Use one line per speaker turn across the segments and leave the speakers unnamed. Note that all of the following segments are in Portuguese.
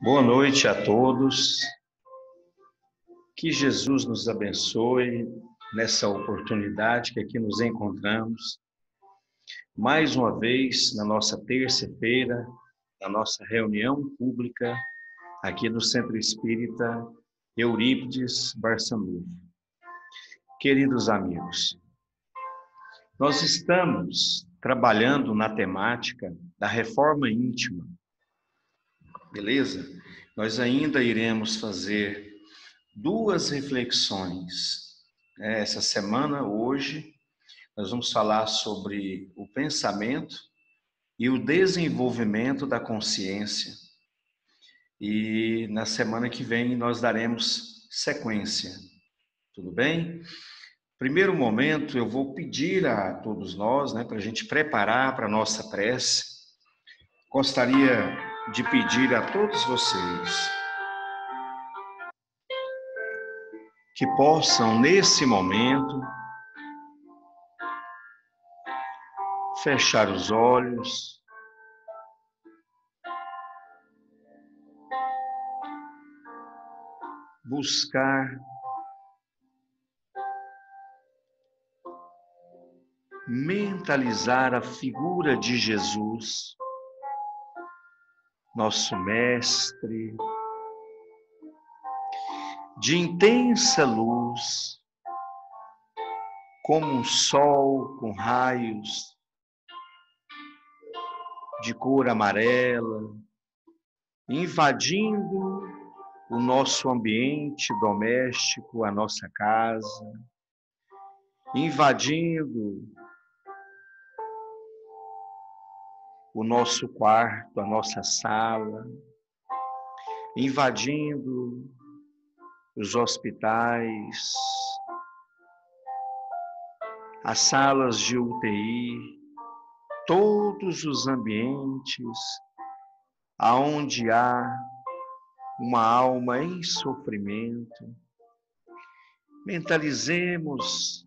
Boa noite a todos. Que Jesus nos abençoe nessa oportunidade que aqui nos encontramos. Mais uma vez, na nossa terça-feira, na nossa reunião pública, aqui no Centro Espírita Eurípides Barçanufo. Queridos amigos, nós estamos trabalhando na temática da reforma íntima. Beleza? Nós ainda iremos fazer duas reflexões. Essa semana, hoje, nós vamos falar sobre o pensamento e o desenvolvimento da consciência. E na semana que vem nós daremos sequência. Tudo bem? Primeiro momento, eu vou pedir a todos nós, para a gente preparar para a nossa prece. Gostaria de pedir a todos vocês que possam, nesse momento, fechar os olhos, buscar mentalizar a figura de Jesus, nosso mestre, de intensa luz, como um sol com raios de cor amarela, invadindo o nosso ambiente doméstico, a nossa casa, invadindo o nosso quarto, a nossa sala, invadindo os hospitais, as salas de UTI, todos os ambientes aonde há uma alma em sofrimento. Mentalizemos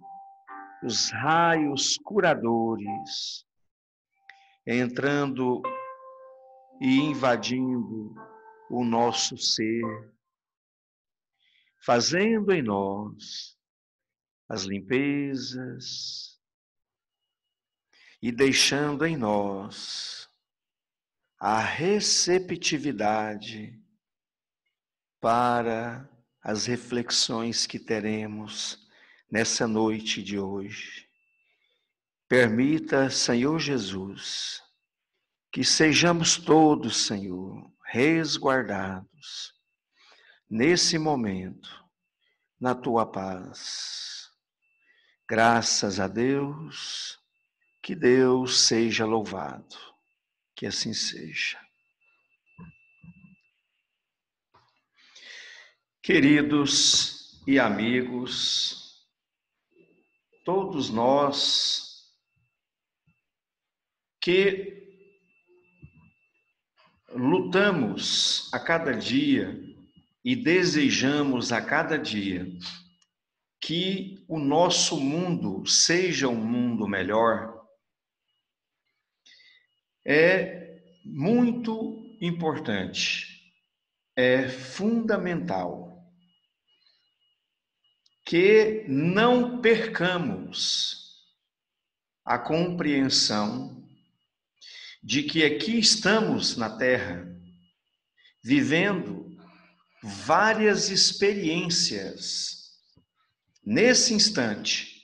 os raios curadores entrando e invadindo o nosso ser, fazendo em nós as limpezas e deixando em nós a receptividade para as reflexões que teremos nessa noite de hoje. Permita, Senhor Jesus, que sejamos todos, Senhor, resguardados nesse momento, na Tua paz. Graças a Deus, que Deus seja louvado, que assim seja. Queridos e amigos, todos nós que lutamos a cada dia e desejamos a cada dia que o nosso mundo seja um mundo melhor, é muito importante, é fundamental que não percamos a compreensão de que aqui estamos na Terra, vivendo várias experiências nesse instante,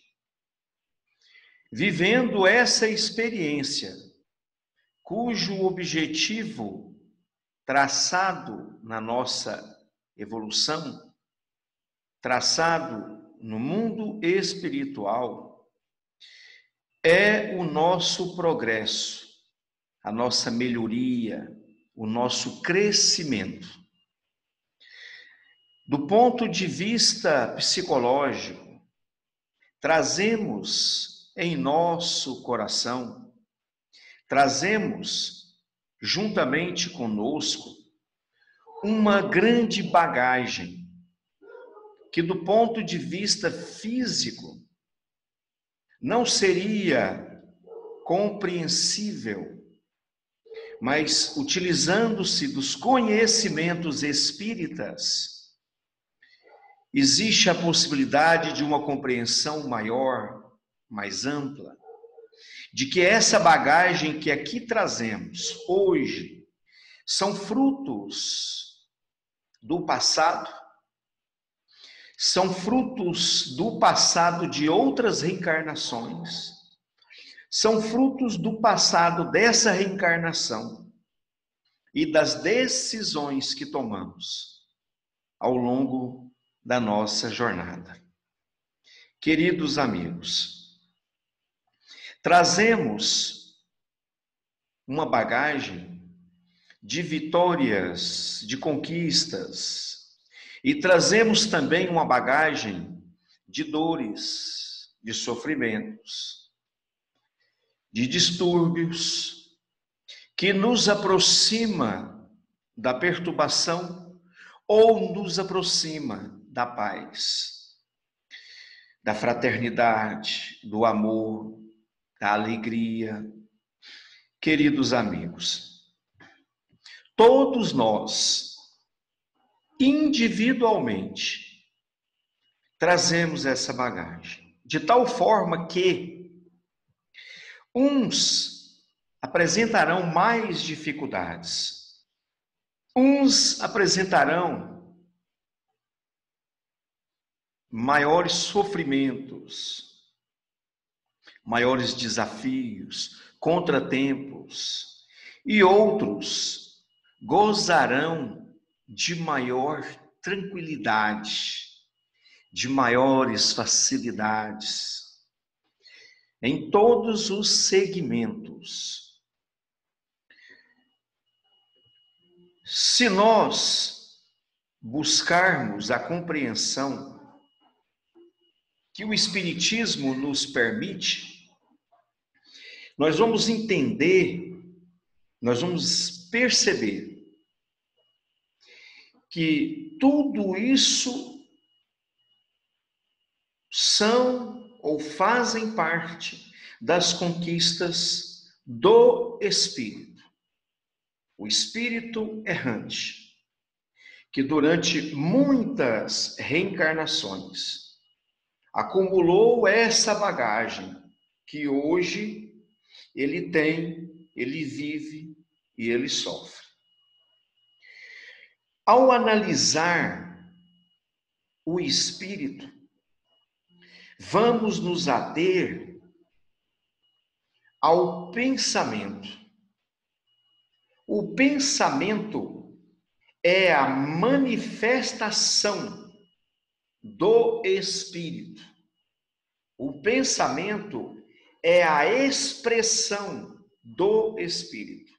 vivendo essa experiência, cujo objetivo traçado na nossa evolução, traçado no mundo espiritual, é o nosso progresso, a nossa melhoria, o nosso crescimento. Do ponto de vista psicológico, trazemos em nosso coração, trazemos juntamente conosco uma grande bagagem que, do ponto de vista físico, não seria compreensível mas utilizando-se dos conhecimentos espíritas, existe a possibilidade de uma compreensão maior, mais ampla, de que essa bagagem que aqui trazemos hoje são frutos do passado, são frutos do passado de outras reencarnações, são frutos do passado dessa reencarnação e das decisões que tomamos ao longo da nossa jornada. Queridos amigos, trazemos uma bagagem de vitórias, de conquistas, e trazemos também uma bagagem de dores, de sofrimentos, de distúrbios, que nos aproxima da perturbação ou nos aproxima da paz, da fraternidade, do amor, da alegria. Queridos amigos, todos nós, individualmente, trazemos essa bagagem, de tal forma que uns apresentarão mais dificuldades, uns apresentarão maiores sofrimentos, maiores desafios, contratempos, e outros gozarão de maior tranquilidade, de maiores facilidades, em todos os segmentos. Se nós buscarmos a compreensão que o Espiritismo nos permite, nós vamos entender, nós vamos perceber que tudo isso são ou fazem parte das conquistas do Espírito. O Espírito errante, que durante muitas reencarnações acumulou essa bagagem que hoje ele tem, ele vive e ele sofre. Ao analisar o Espírito, vamos nos ater ao pensamento. O pensamento é a manifestação do Espírito. O pensamento é a expressão do Espírito.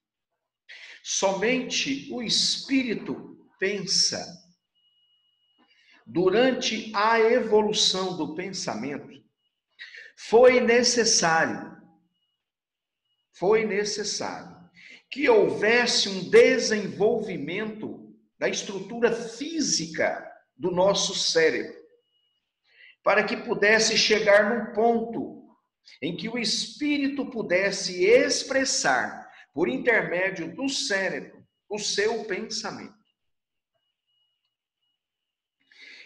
Somente o Espírito pensa. Durante a evolução do pensamento, foi necessário que houvesse um desenvolvimento da estrutura física do nosso cérebro, para que pudesse chegar num ponto em que o espírito pudesse expressar, por intermédio do cérebro, o seu pensamento.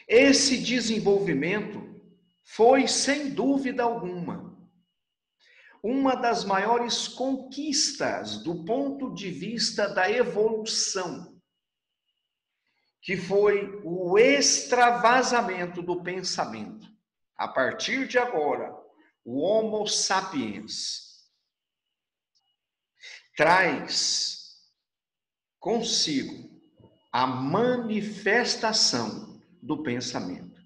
Esse desenvolvimento foi, sem dúvida alguma, uma das maiores conquistas do ponto de vista da evolução, que foi o extravasamento do pensamento. A partir de agora, o Homo sapiens traz consigo a manifestação do pensamento.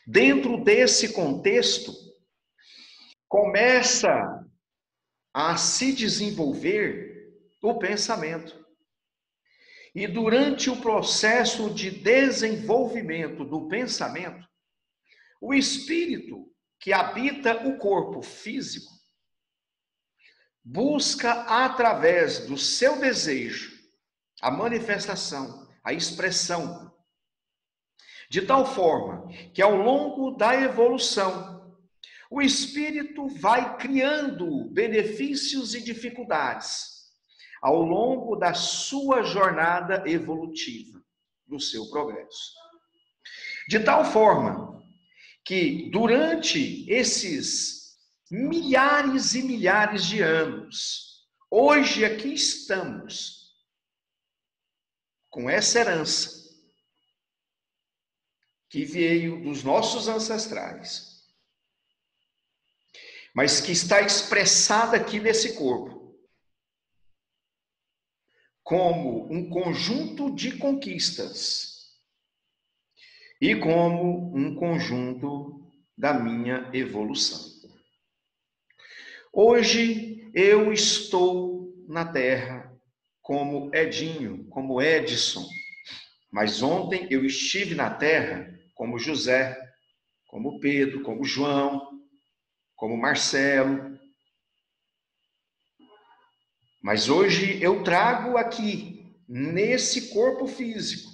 Dentro desse contexto, começa a se desenvolver o pensamento. E durante o processo de desenvolvimento do pensamento, o espírito que habita o corpo físico busca, através do seu desejo, a manifestação, a expressão, de tal forma que ao longo da evolução, o espírito vai criando benefícios e dificuldades, ao longo da sua jornada evolutiva, do seu progresso. De tal forma que durante esses milhares e milhares de anos, hoje aqui estamos com essa herança que veio dos nossos ancestrais, mas que está expressada aqui nesse corpo, como um conjunto de conquistas e como um conjunto da minha evolução. Hoje eu estou na Terra como Edinho, como Edson, mas ontem eu estive na Terra como José, como Pedro, como João, como Marcelo. Mas hoje eu trago aqui, nesse corpo físico,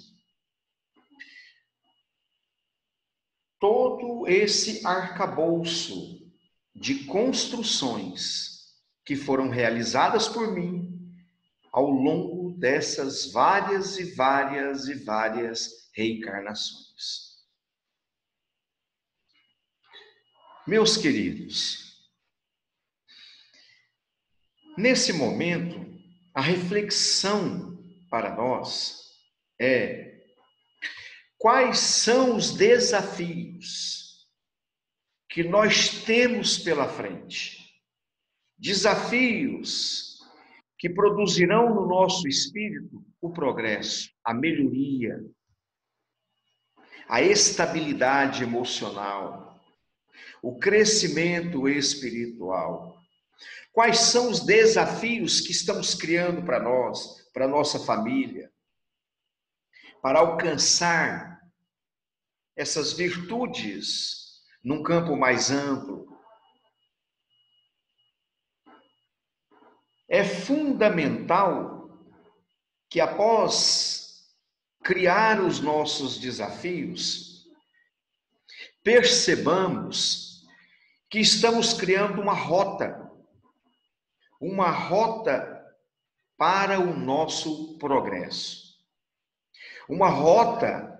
todo esse arcabouço de construções que foram realizadas por mim ao longo dessas várias e várias e várias reencarnações. Meus queridos, nesse momento, a reflexão para nós é: quais são os desafios que nós temos pela frente? Desafios que produzirão no nosso espírito o progresso, a melhoria, a estabilidade emocional, o crescimento espiritual. Quais são os desafios que estamos criando para nós, para nossa família, para alcançar essas virtudes num campo mais amplo? É fundamental que após criar os nossos desafios, percebamos que estamos criando uma rota para o nosso progresso. Uma rota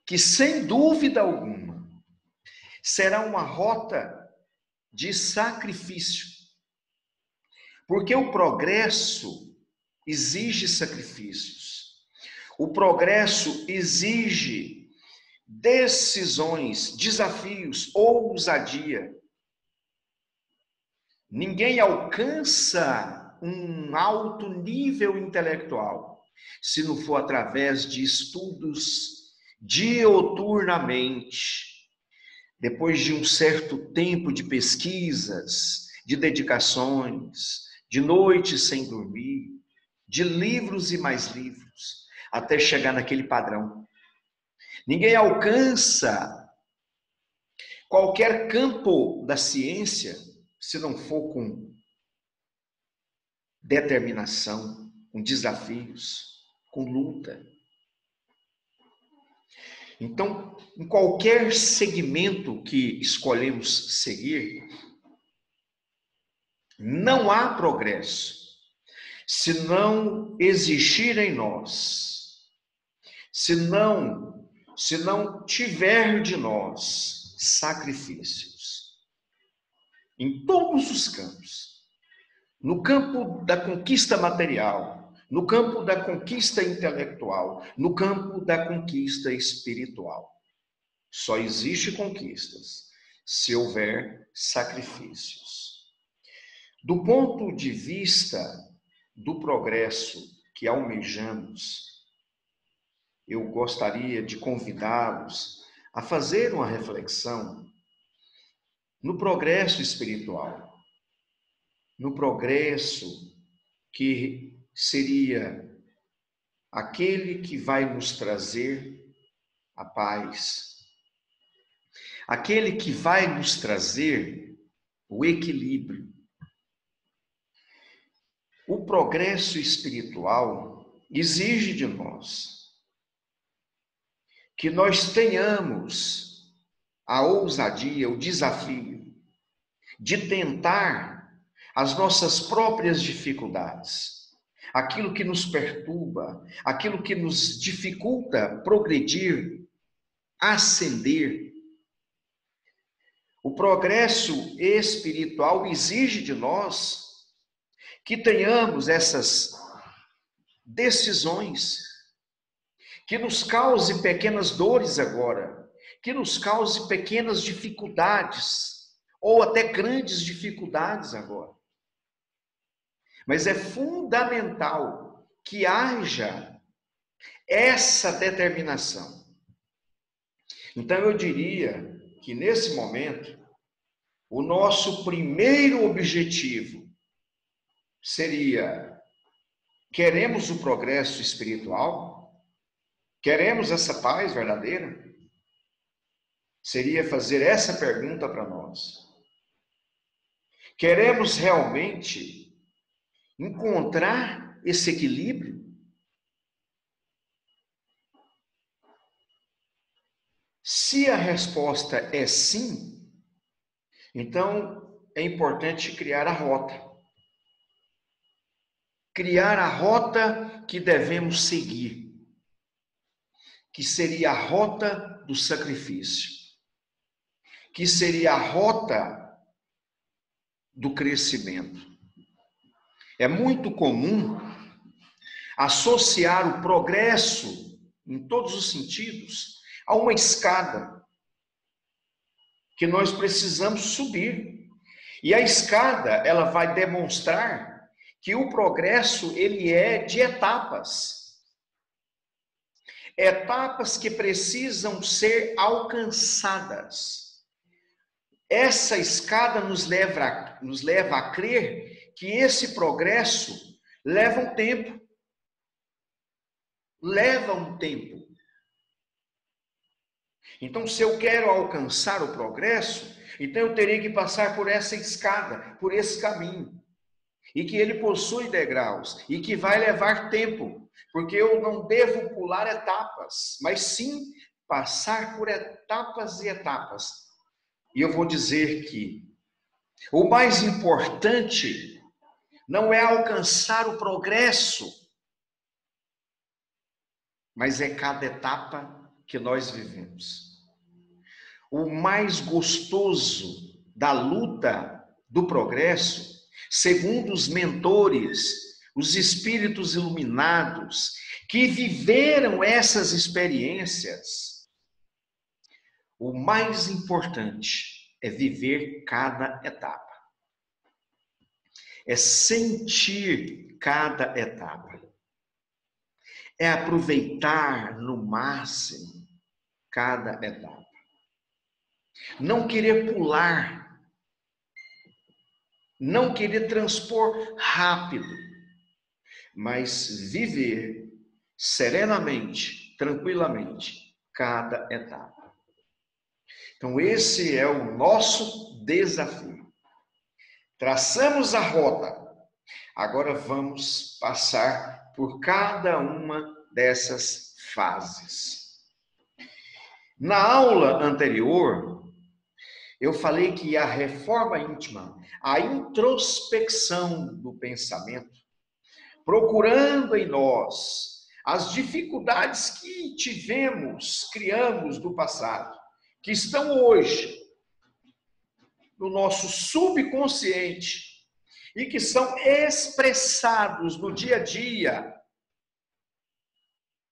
que, sem dúvida alguma, será uma rota de sacrifício. Porque o progresso exige sacrifícios. O progresso exige decisões, desafios, ousadia. Ninguém alcança um alto nível intelectual se não for através de estudos dioturnamente, depois de um certo tempo de pesquisas, de dedicações, de noites sem dormir, de livros e mais livros, até chegar naquele padrão. Ninguém alcança qualquer campo da ciência se não for com determinação, com desafios, com luta. Então, em qualquer segmento que escolhemos seguir, não há progresso se não existir em nós, se não tiver de nós sacrifícios, em todos os campos. No campo da conquista material, no campo da conquista intelectual, no campo da conquista espiritual. Só existe conquistas se houver sacrifícios. Do ponto de vista do progresso que almejamos, eu gostaria de convidá-los a fazer uma reflexão no progresso espiritual, no progresso que seria aquele que vai nos trazer a paz, aquele que vai nos trazer o equilíbrio. O progresso espiritual exige de nós que nós tenhamos a ousadia, o desafio de tentar as nossas próprias dificuldades, aquilo que nos perturba, aquilo que nos dificulta progredir, ascender. O progresso espiritual exige de nós que tenhamos essas decisões, que nos cause pequenas dores agora, que nos cause pequenas dificuldades, ou até grandes dificuldades agora. Mas é fundamental que haja essa determinação. Então eu diria que nesse momento, o nosso primeiro objetivo seria: queremos o progresso espiritual? Queremos essa paz verdadeira? Seria fazer essa pergunta para nós. Queremos realmente encontrar esse equilíbrio? Se a resposta é sim, então é importante criar a rota. Criar a rota que devemos seguir, que seria a rota do sacrifício, que seria a rota do crescimento. É muito comum associar o progresso, em todos os sentidos, a uma escada que nós precisamos subir. E a escada, ela vai demonstrar que o progresso, ele é de etapas. Etapas que precisam ser alcançadas. Essa escada nos leva a crer que esse progresso leva um tempo. Leva um tempo. Então, se eu quero alcançar o progresso, então eu terei que passar por essa escada, por esse caminho. E que ele possui degraus, e que vai levar tempo, porque eu não devo pular etapas, mas sim passar por etapas e etapas. E eu vou dizer que o mais importante não é alcançar o progresso, mas é cada etapa que nós vivemos. O mais gostoso da luta do progresso, segundo os mentores, os espíritos iluminados, que viveram essas experiências, o mais importante é viver cada etapa. É sentir cada etapa. É aproveitar no máximo cada etapa. Não querer pular, não querer transpor rápido, mas viver serenamente, tranquilamente, cada etapa. Então esse é o nosso desafio. Traçamos a rota, agora vamos passar por cada uma dessas fases. Na aula anterior, eu falei que a reforma íntima, a introspecção do pensamento, procurando em nós as dificuldades que tivemos, criamos no passado, que estão hoje no nosso subconsciente e que são expressados no dia a dia,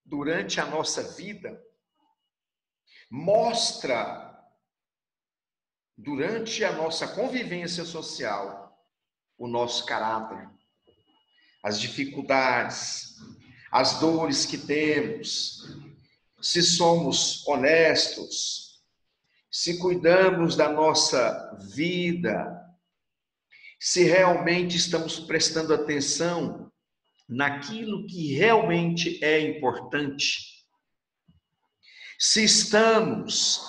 durante a nossa vida, mostra durante a nossa convivência social, o nosso caráter, as dificuldades, as dores que temos, se somos honestos, se cuidamos da nossa vida, se realmente estamos prestando atenção naquilo que realmente é importante, se estamos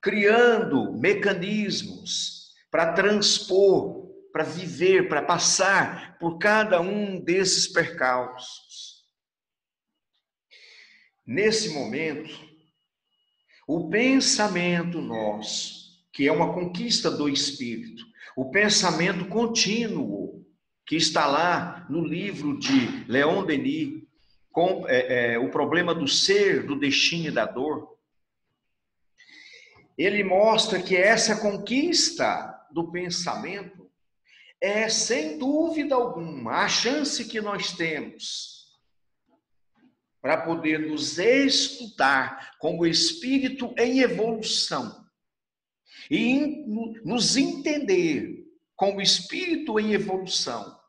criando mecanismos para transpor, para viver, para passar por cada um desses percalços. Nesse momento, o pensamento nosso, que é uma conquista do espírito, o pensamento contínuo, que está lá no livro de Leon Denis, com o problema do ser, do destino e da dor. Ele mostra que essa conquista do pensamento é, sem dúvida alguma, a chance que nós temos para poder nos estudar como espírito em evolução e nos entender como espírito em evolução.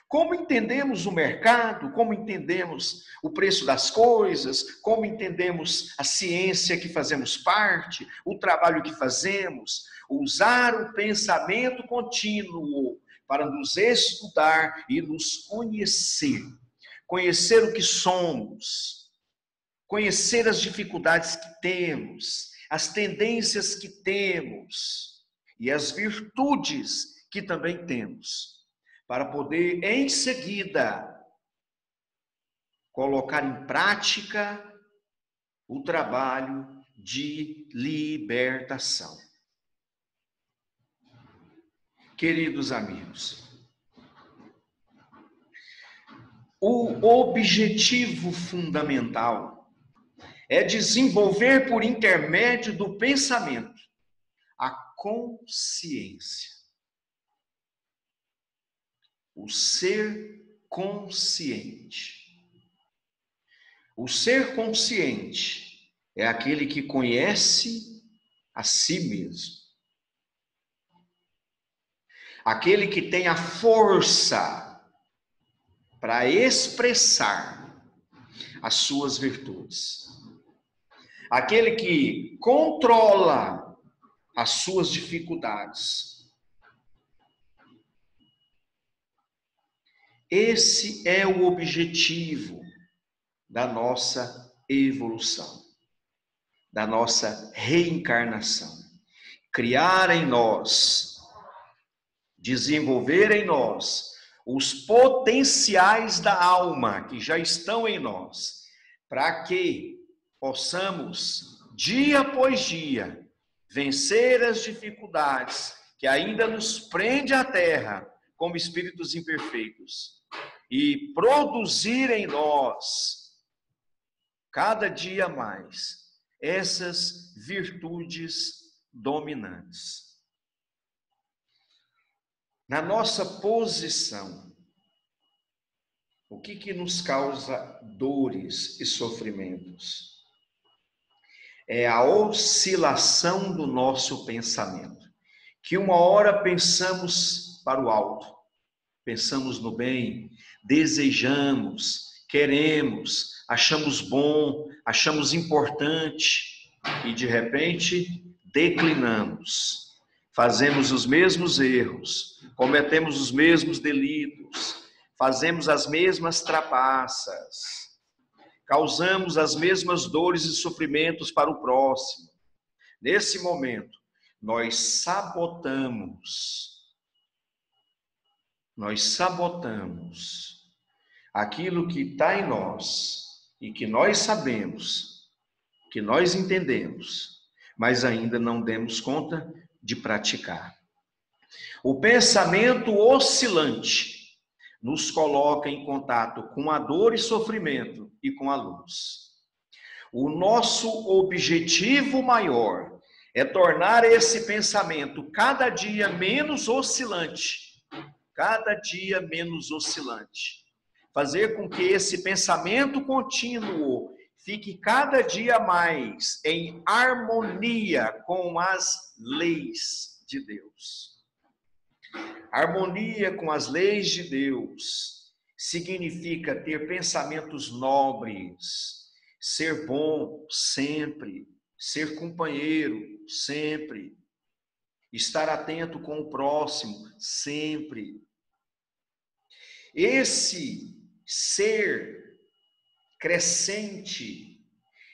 Como entendemos o mercado, como entendemos o preço das coisas, como entendemos a ciência que fazemos parte, o trabalho que fazemos, usar o pensamento contínuo para nos estudar e nos conhecer. Conhecer o que somos, conhecer as dificuldades que temos, as tendências que temos e as virtudes que também temos, para poder, em seguida, colocar em prática o trabalho de libertação. Queridos amigos, o objetivo fundamental é desenvolver por intermédio do pensamento a consciência. O ser consciente. O ser consciente é aquele que conhece a si mesmo. Aquele que tem a força para expressar as suas virtudes. Aquele que controla as suas dificuldades. Esse é o objetivo da nossa evolução, da nossa reencarnação. Criar em nós, desenvolver em nós os potenciais da alma que já estão em nós, para que possamos, dia após dia, vencer as dificuldades que ainda nos prende à terra como espíritos imperfeitos e produzir em nós, cada dia mais, essas virtudes dominantes. Na nossa posição, o que nos causa dores e sofrimentos? É a oscilação do nosso pensamento. Que uma hora pensamos para o alto, pensamos no bem, desejamos, queremos, achamos bom, achamos importante e de repente declinamos. Fazemos os mesmos erros, cometemos os mesmos delitos, fazemos as mesmas trapaças, causamos as mesmas dores e sofrimentos para o próximo. Nesse momento, nós sabotamos aquilo que está em nós e que nós sabemos, que nós entendemos, mas ainda não demos conta de praticar. O pensamento oscilante nos coloca em contato com a dor e sofrimento e com a luz. O nosso objetivo maior é tornar esse pensamento cada dia menos oscilante. Cada dia menos oscilante. Fazer com que esse pensamento contínuo fique cada dia mais em harmonia com as leis de Deus. Harmonia com as leis de Deus significa ter pensamentos nobres, ser bom sempre, ser companheiro sempre, estar atento com o próximo sempre. Esse ser crescente,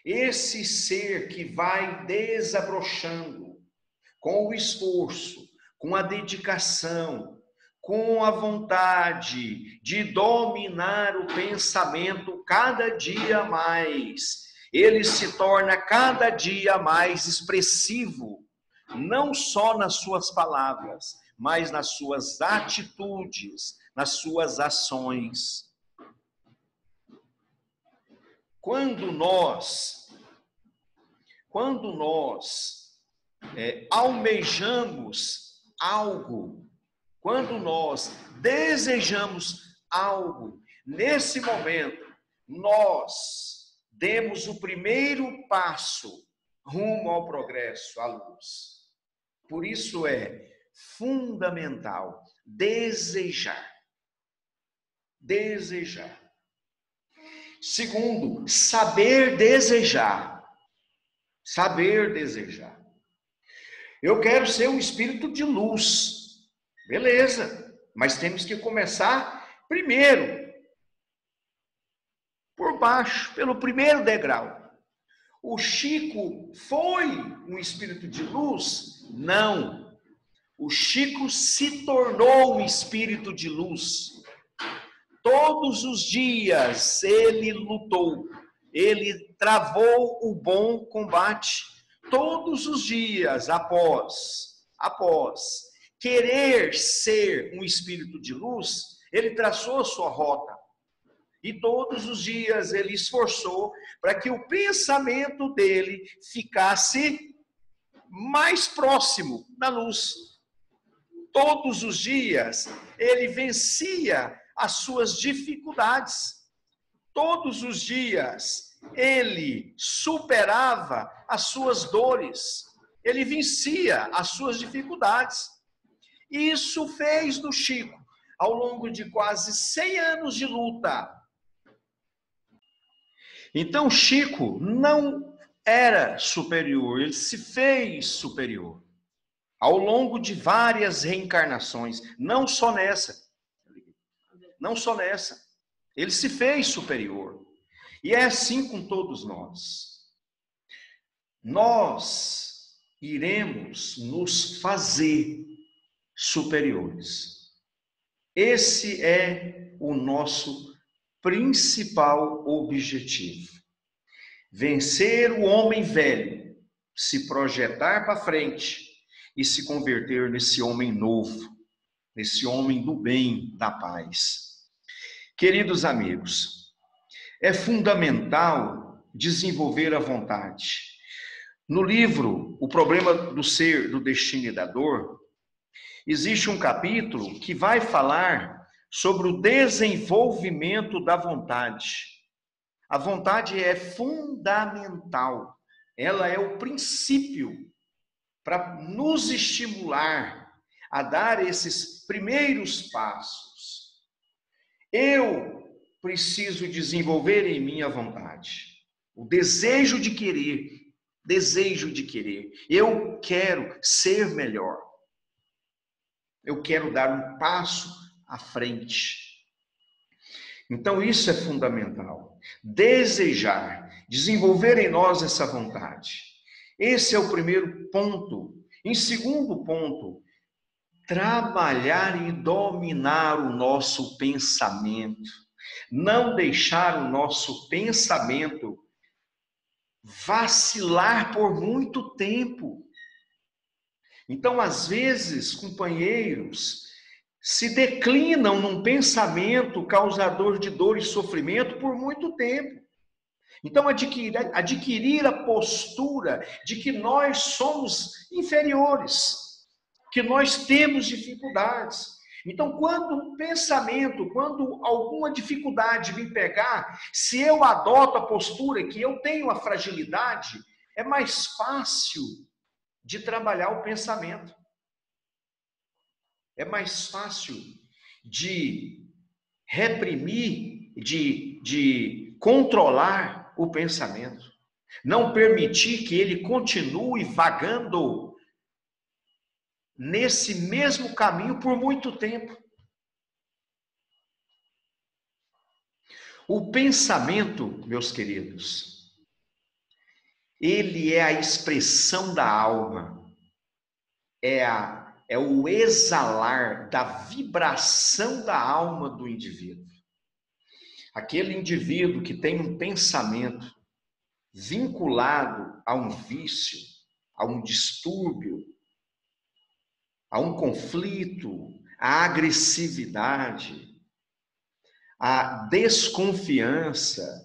esse ser que vai desabrochando com o esforço, com a dedicação, com a vontade de dominar o pensamento cada dia mais, ele se torna cada dia mais expressivo, não só nas suas palavras, mas nas suas atitudes, nas suas ações. Quando nós almejamos algo, quando nós desejamos algo, nesse momento, nós demos o primeiro passo rumo ao progresso, à luz. Por isso é fundamental desejar. Desejar. Segundo, saber desejar. Saber desejar. Eu quero ser um espírito de luz. Beleza, mas temos que começar primeiro, por baixo, pelo primeiro degrau. O Chico foi um espírito de luz? Não. O Chico se tornou um espírito de luz. Todos os dias ele lutou, ele travou o bom combate. Todos os dias, após querer ser um espírito de luz, ele traçou sua rota. E todos os dias ele esforçou para que o pensamento dele ficasse mais próximo da luz. Todos os dias ele vencia as suas dificuldades. Todos os dias ele superava as suas dores. Ele vencia as suas dificuldades. Isso fez do Chico, ao longo de quase 100 anos de luta. Então, Chico não era superior, ele se fez superior. Ao longo de várias reencarnações, não só nessa. Ele se fez superior. E é assim com todos nós. Nós iremos nos fazer superiores. Esse é o nosso principal objetivo. Vencer o homem velho, se projetar para frente e se converter nesse homem novo, nesse homem do bem, da paz. Queridos amigos, é fundamental desenvolver a vontade. No livro O Problema do Ser, do Destino e da Dor, existe um capítulo que vai falar sobre o desenvolvimento da vontade. A vontade é fundamental. Ela é o princípio para nos estimular a dar esses primeiros passos. Eu preciso desenvolver em mim a vontade. O desejo de querer. Eu quero ser melhor. Eu quero dar um passo à frente. Então, isso é fundamental. Desejar, desenvolver em nós essa vontade. Esse é o primeiro ponto. Em segundo ponto, trabalhar e dominar o nosso pensamento. Não deixar o nosso pensamento vacilar por muito tempo. Então, às vezes, companheiros se declinam num pensamento causador de dor e sofrimento por muito tempo. Então, adquirir a postura de que nós somos inferiores, que nós temos dificuldades. Então, quando alguma dificuldade me pegar, se eu adoto a postura que eu tenho a fragilidade, é mais fácil de trabalhar o pensamento. É mais fácil de reprimir, de controlar o pensamento. Não permitir que ele continue vagando nesse mesmo caminho por muito tempo. O pensamento, meus queridos, ele é a expressão da alma, é o exalar da vibração da alma do indivíduo. Aquele indivíduo que tem um pensamento vinculado a um vício, a um distúrbio, a um conflito, a agressividade, a desconfiança,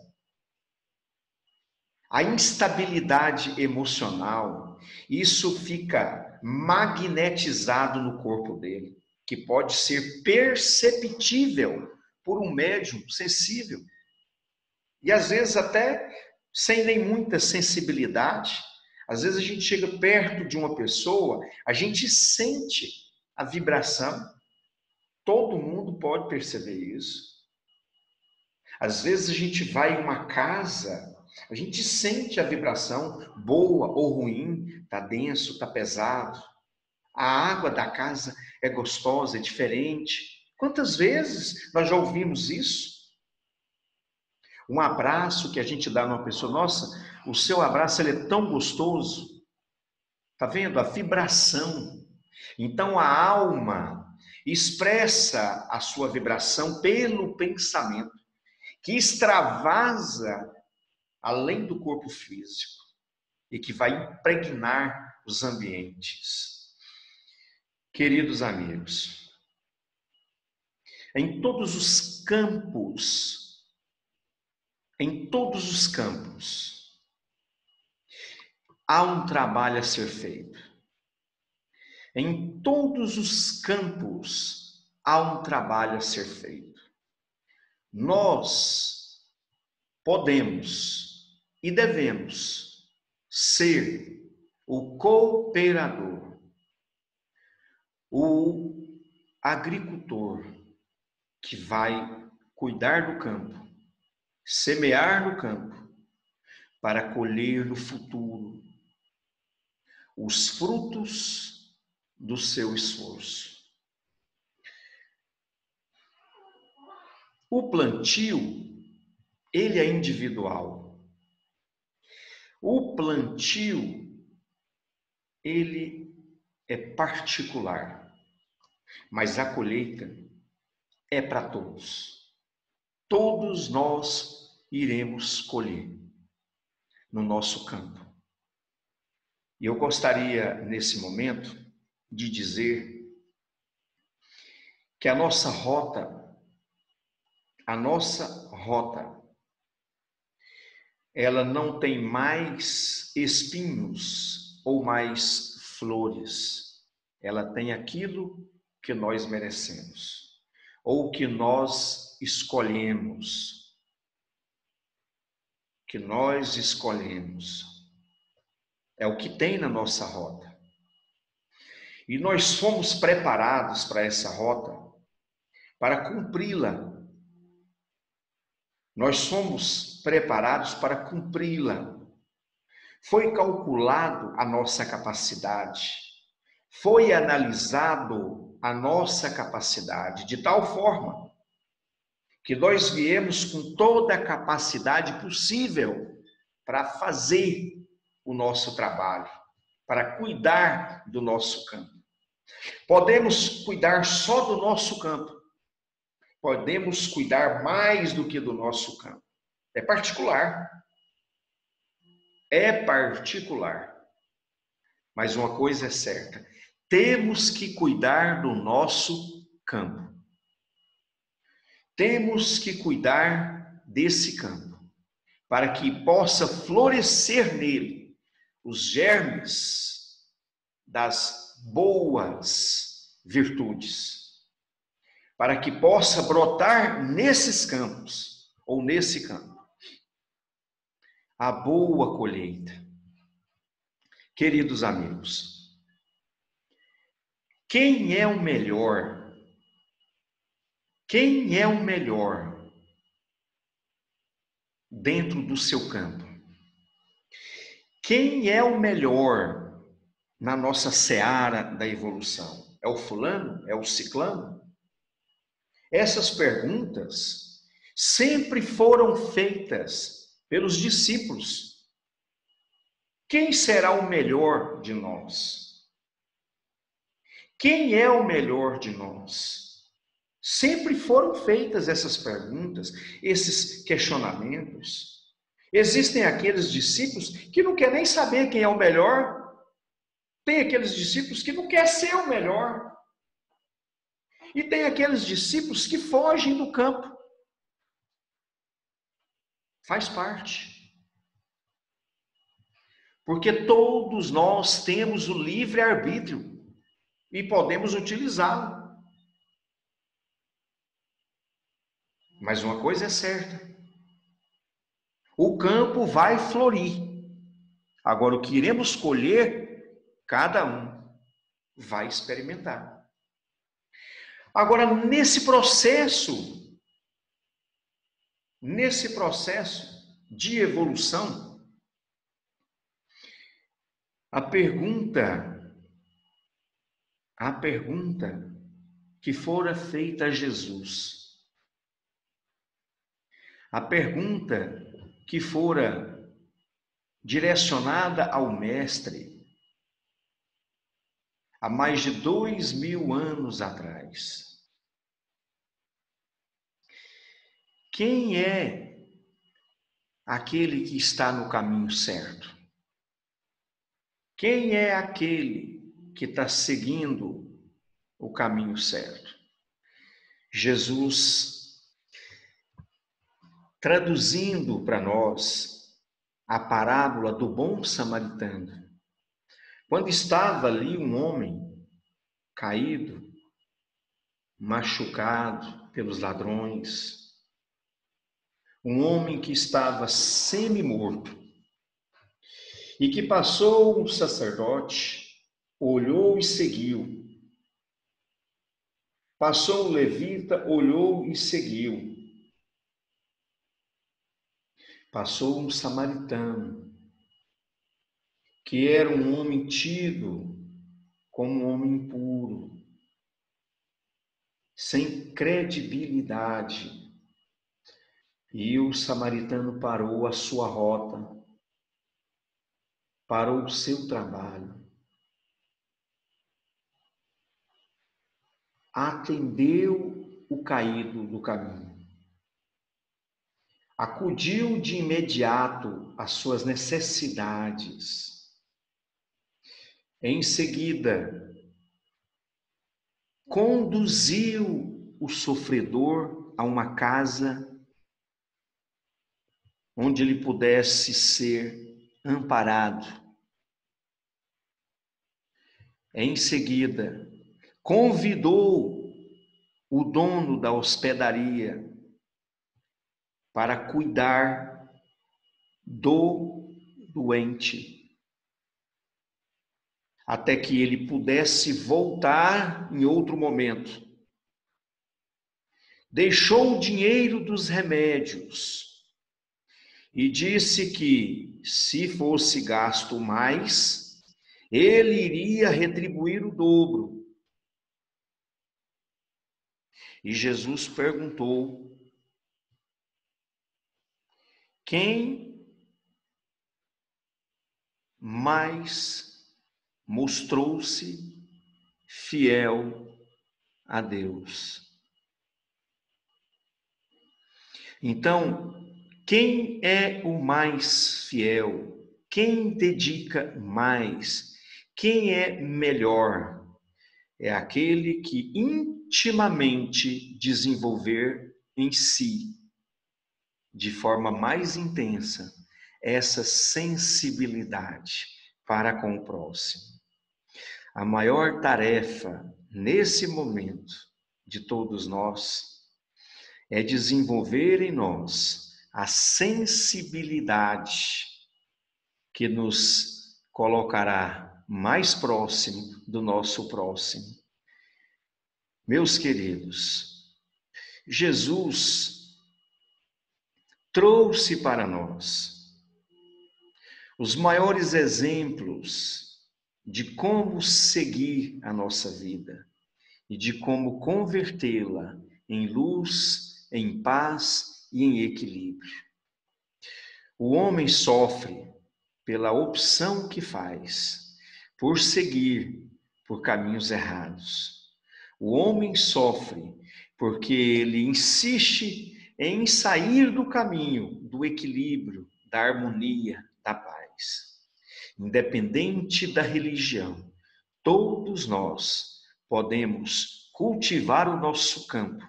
a instabilidade emocional, isso fica magnetizado no corpo dele, que pode ser perceptível por um médium sensível. E às vezes até sem nem muita sensibilidade. Às vezes a gente chega perto de uma pessoa, a gente sente a vibração. Todo mundo pode perceber isso. Às vezes a gente vai em uma casa, a gente sente a vibração, boa ou ruim, está denso, está pesado. A água da casa é gostosa, é diferente. Quantas vezes nós já ouvimos isso? Um abraço que a gente dá numa pessoa, nossa, o seu abraço ele é tão gostoso. Está vendo? A vibração. Então a alma expressa a sua vibração pelo pensamento, que extravasa além do corpo físico e que vai impregnar os ambientes. Queridos amigos, em todos os campos, há um trabalho a ser feito. Em todos os campos, há um trabalho a ser feito. Nós podemos e devemos ser o cooperador, o agricultor que vai cuidar do campo, semear no campo, para colher no futuro os frutos do seu esforço. O plantio, ele é individual. O plantio, ele é particular. Mas a colheita é para todos. Todos nós iremos colher no nosso campo. E eu gostaria, nesse momento, de dizer que a nossa rota, ela não tem mais espinhos ou mais flores. Ela tem aquilo que nós merecemos, ou que nós escolhemos. É o que tem na nossa rota. E nós fomos preparados para essa rota, para cumpri-la. Nós somos preparados para cumpri-la. Foi calculado a nossa capacidade, foi analisado a nossa capacidade, de tal forma que nós viemos com toda a capacidade possível para fazer o nosso trabalho, para cuidar do nosso campo. Podemos cuidar só do nosso campo, podemos cuidar mais do que do nosso campo. É particular. Mas uma coisa é certa, temos que cuidar do nosso campo. Temos que cuidar desse campo, para que possa florescer nele os germes das boas virtudes, para que possa brotar nesses campos, ou nesse campo, a boa colheita. Queridos amigos, quem é o melhor? Quem é o melhor dentro do seu campo? Quem é o melhor na nossa seara da evolução? É o fulano? É o ciclano? Essas perguntas sempre foram feitas pelos discípulos. Quem será o melhor de nós? Quem é o melhor de nós? Sempre foram feitas essas perguntas, esses questionamentos. Existem aqueles discípulos que não querem nem saber quem é o melhor. Tem aqueles discípulos que não querem ser o melhor. E tem aqueles discípulos que fogem do campo. Faz parte. Porque todos nós temos o livre-arbítrio e podemos utilizá-lo. Mas uma coisa é certa: o campo vai florir. Agora, o que iremos colher, cada um vai experimentar. Agora, nesse processo de evolução, a pergunta que fora feita a Jesus, a pergunta que fora direcionada ao Mestre há mais de 2000 anos atrás: quem é aquele que está no caminho certo? Quem é aquele que está seguindo o caminho certo? Jesus, traduzindo para nós a parábola do bom samaritano, quando estava ali um homem caído, machucado pelos ladrões, um homem que estava semi-morto, e que passou um sacerdote, olhou e seguiu. Passou um levita, olhou e seguiu. Passou um samaritano, que era um homem tido como um homem impuro, sem credibilidade. E o samaritano parou a sua rota, parou o seu trabalho, atendeu o caído do caminho, acudiu de imediato às suas necessidades. Em seguida, conduziu o sofredor a uma casa onde ele pudesse ser amparado. Em seguida, convidou o dono da hospedaria para cuidar do doente, até que ele pudesse voltar em outro momento. Deixou o dinheiro dos remédios e disse que, se fosse gasto mais, ele iria retribuir o dobro. E Jesus perguntou: quem mais mostrou-se fiel a Deus? Então, quem é o mais fiel? Quem dedica mais? Quem é melhor? É aquele que intimamente desenvolver em si, de forma mais intensa, essa sensibilidade para com o próximo. A maior tarefa nesse momento de todos nós é desenvolver em nós a sensibilidade que nos colocará mais próximo do nosso próximo. Meus queridos, Jesus trouxe para nós os maiores exemplos de como seguir a nossa vida e de como convertê-la em luz, em paz e em equilíbrio. O homem sofre pela opção que faz, por seguir por caminhos errados. O homem sofre porque ele insiste em sair do caminho, do equilíbrio, da harmonia, da paz. Independente da religião, todos nós podemos cultivar o nosso campo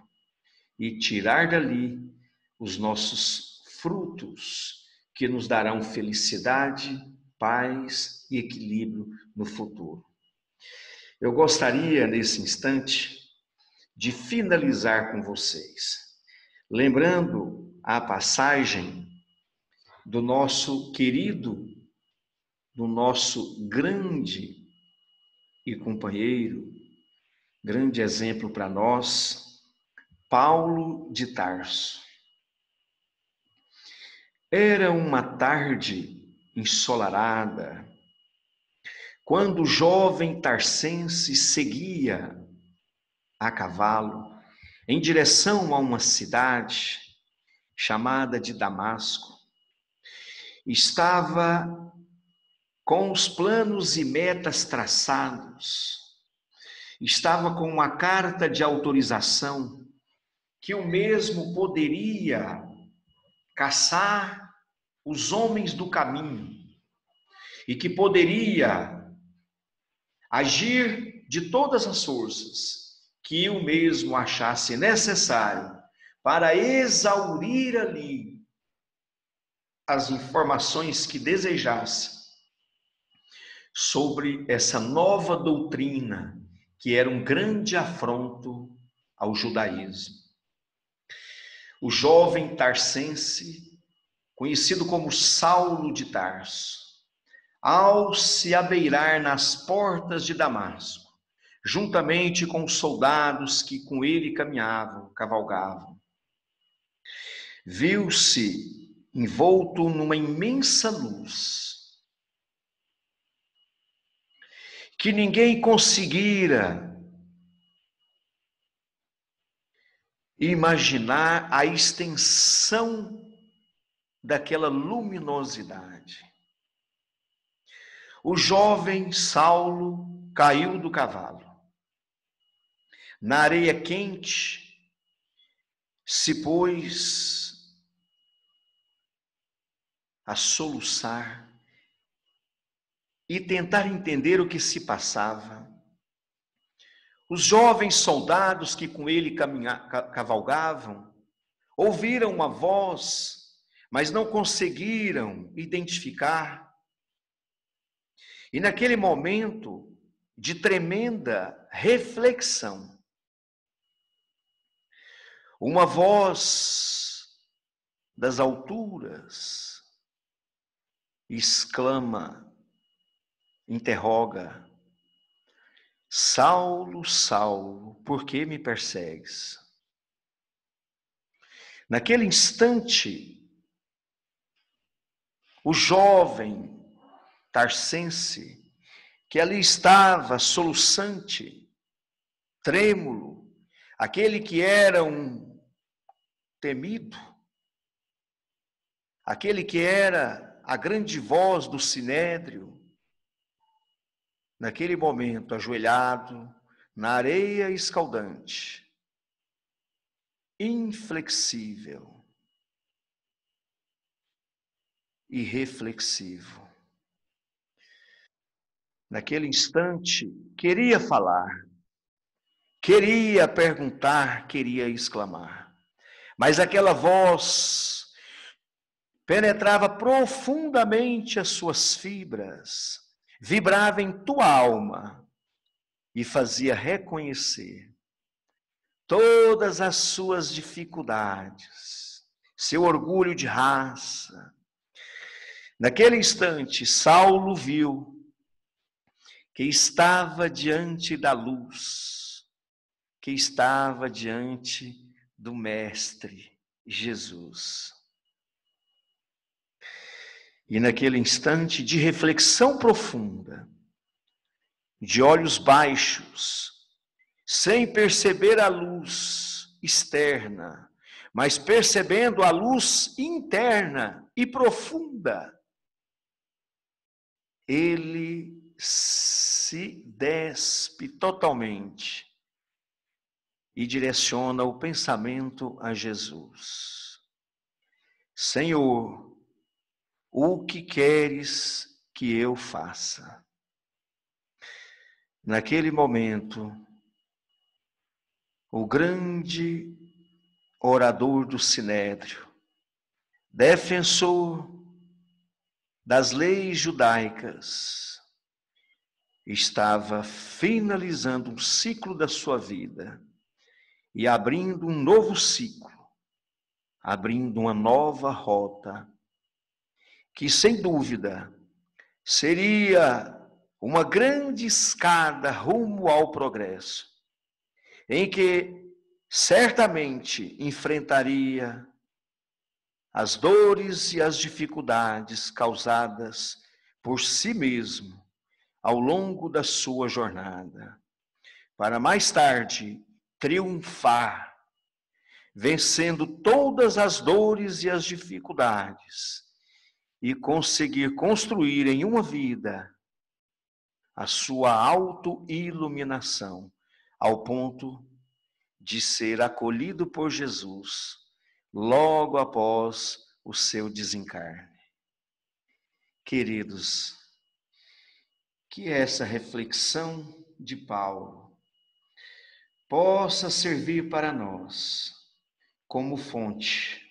e tirar dali os nossos frutos, que nos darão felicidade, paz e equilíbrio no futuro. Eu gostaria, nesse instante, de finalizar com vocês, lembrando a passagem do nosso querido, do nosso grande e companheiro, grande exemplo para nós, Paulo de Tarso. Era uma tarde ensolarada, quando o jovem tarsense seguia a cavalo em direção a uma cidade chamada de Damasco. Estava com os planos e metas traçados, estava com uma carta de autorização que o mesmo poderia caçar os homens do caminho e que poderia agir de todas as forças que o mesmo achasse necessário para exaurir ali as informações que desejasse sobre essa nova doutrina que era um grande afronto ao judaísmo. O jovem tarsense, conhecido como Saulo de Tarso, ao se abeirar nas portas de Damasco, juntamente com os soldados que com ele caminhavam, cavalgavam, viu-se envolto numa imensa luz, que ninguém conseguira imaginar a extensão daquela luminosidade. O jovem Saulo caiu do cavalo. Na areia quente, se pôs a soluçar e tentar entender o que se passava. Os jovens soldados que com ele cavalgavam ouviram uma voz, mas não conseguiram identificar. E naquele momento de tremenda reflexão, uma voz das alturas exclama, interroga: Saulo, Saulo, por que me persegues? Naquele instante, o jovem tarsense, que ali estava soluçante, trêmulo, aquele que era um temido, aquele que era a grande voz do sinédrio, naquele momento, ajoelhado na areia escaldante, inflexível e reflexivo. Naquele instante, queria falar, queria perguntar, queria exclamar, mas aquela voz penetrava profundamente as suas fibras, vibrava em tua alma e fazia reconhecer todas as suas dificuldades, seu orgulho de raça. Naquele instante, Saulo viu que estava diante da luz, que estava diante do Mestre Jesus. E naquele instante de reflexão profunda, de olhos baixos, sem perceber a luz externa, mas percebendo a luz interna e profunda, ele se despe totalmente e direciona o pensamento a Jesus. Senhor, o que queres que eu faça? Naquele momento, o grande orador do Sinédrio, defensor das leis judaicas, estava finalizando um ciclo da sua vida e abrindo um novo ciclo, abrindo uma nova rota, que sem dúvida seria uma grande escada rumo ao progresso, em que certamente enfrentaria as dores e as dificuldades causadas por si mesmo ao longo da sua jornada, para mais tarde triunfar, vencendo todas as dores e as dificuldades, e conseguir construir em uma vida a sua autoiluminação, ao ponto de ser acolhido por Jesus logo após o seu desencarne. Queridos, que essa reflexão de Paulo possa servir para nós como fonte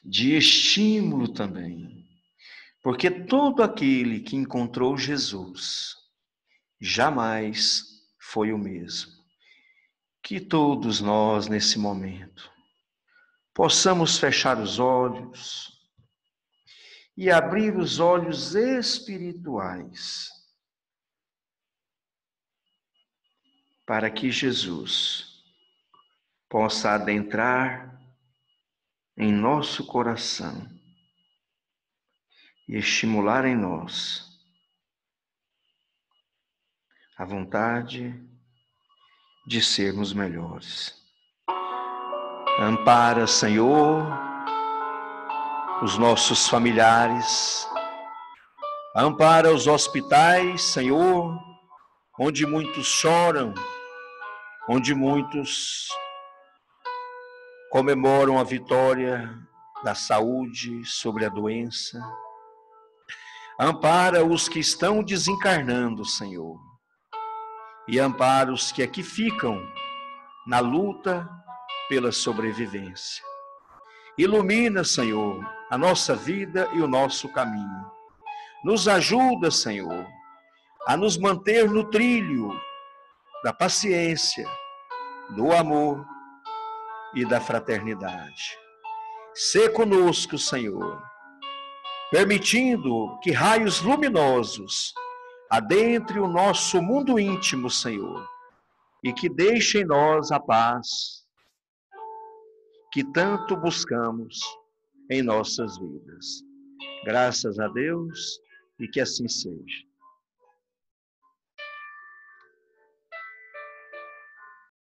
de estímulo também, porque todo aquele que encontrou Jesus jamais foi o mesmo. Que todos nós, nesse momento, possamos fechar os olhos e abrir os olhos espirituais para que Jesus possa adentrar em nosso coração e estimular em nós a vontade de sermos melhores. Ampara, Senhor, os nossos familiares. Ampara os hospitais, Senhor, onde muitos choram, onde muitos comemoram a vitória da saúde sobre a doença. Ampara os que estão desencarnando, Senhor, e ampara os que aqui ficam na luta pela sobrevivência. Ilumina, Senhor, a nossa vida e o nosso caminho. Nos ajuda, Senhor, a nos manter no trilho da paciência, do amor e da fraternidade. Sê conosco, Senhor, permitindo que raios luminosos adentre o nosso mundo íntimo, Senhor, e que deixe em nós a paz que tanto buscamos em nossas vidas. Graças a Deus e que assim seja.